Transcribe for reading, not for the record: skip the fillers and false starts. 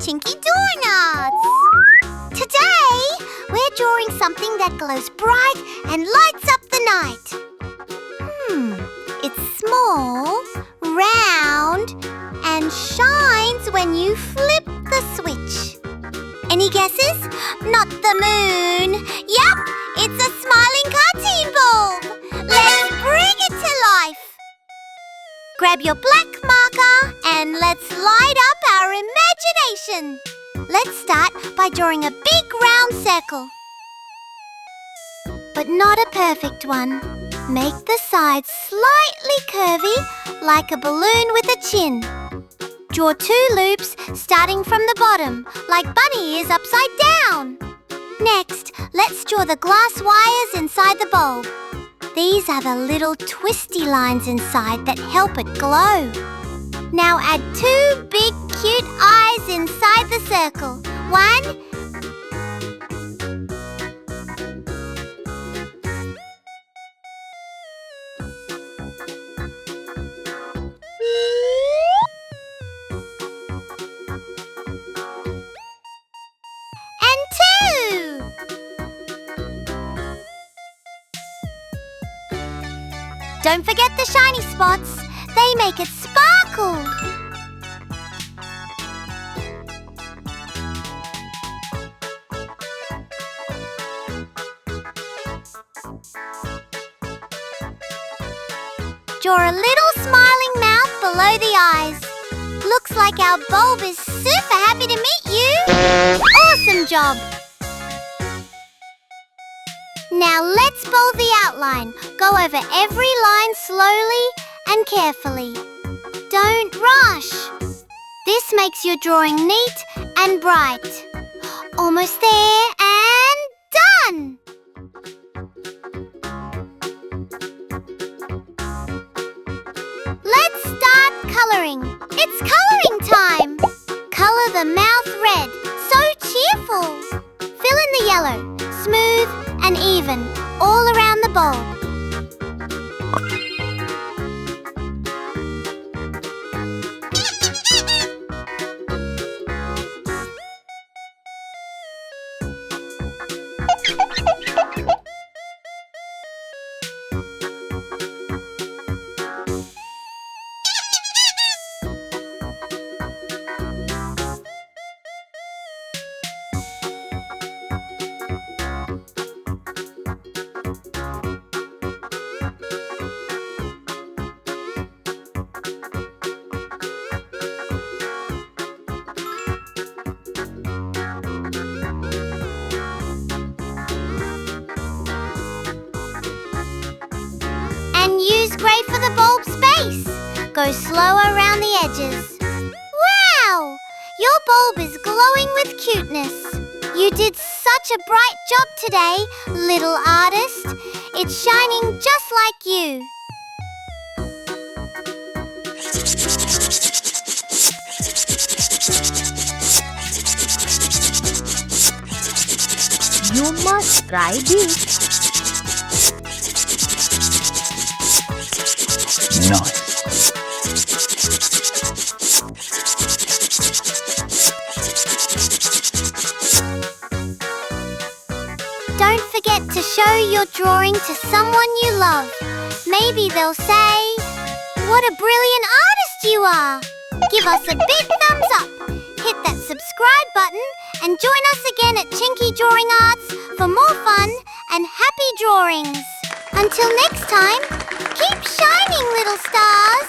Chinki Drawing Arts. Today, we're drawing something that glows bright and lights up the night. It's small, round, and shines when you flip the switch. Any guesses? Not the moon. Yep, it's a smiling cartoon bulb. Let's bring it to life. Grab your black marker and let's light up our imagination. Let's start by drawing a big round circle. But not a perfect one. Make the sides slightly curvy, like a balloon with a chin. Draw 2 loops starting from the bottom, like bunny ears upside down. Next, let's draw the glass wires inside the bulb. These are the little twisty lines inside that help it glow. Now add 2 big cute eyes inside the circle. 1, 2. Don't forget the shiny spots. They make it sparkle. Draw a little smiling mouth below the eyes. Looks like our bulb is super happy to meet you. Awesome job! Now let's bold the outline. Go over every line slowly and carefully. Don't rush. This makes your drawing neat and bright. Almost there and done! Let's start colouring. It's colouring time! Colour the mouth red, so cheerful. Fill in the yellow, smooth and even, all around the bulb. Use grey for the bulb's base. Go slower around the edges. Wow! Your bulb is glowing with cuteness. You did such a bright job today, little artist. It's shining just like you. You must try this. Nice. Don't forget to show your drawing to someone you love. Maybe they'll say, "What a brilliant artist you are!" Give us a big thumbs up. Hit that subscribe button and join us again at Chinki Drawing Arts for more fun and happy drawings. Until next time, keep shining, little stars.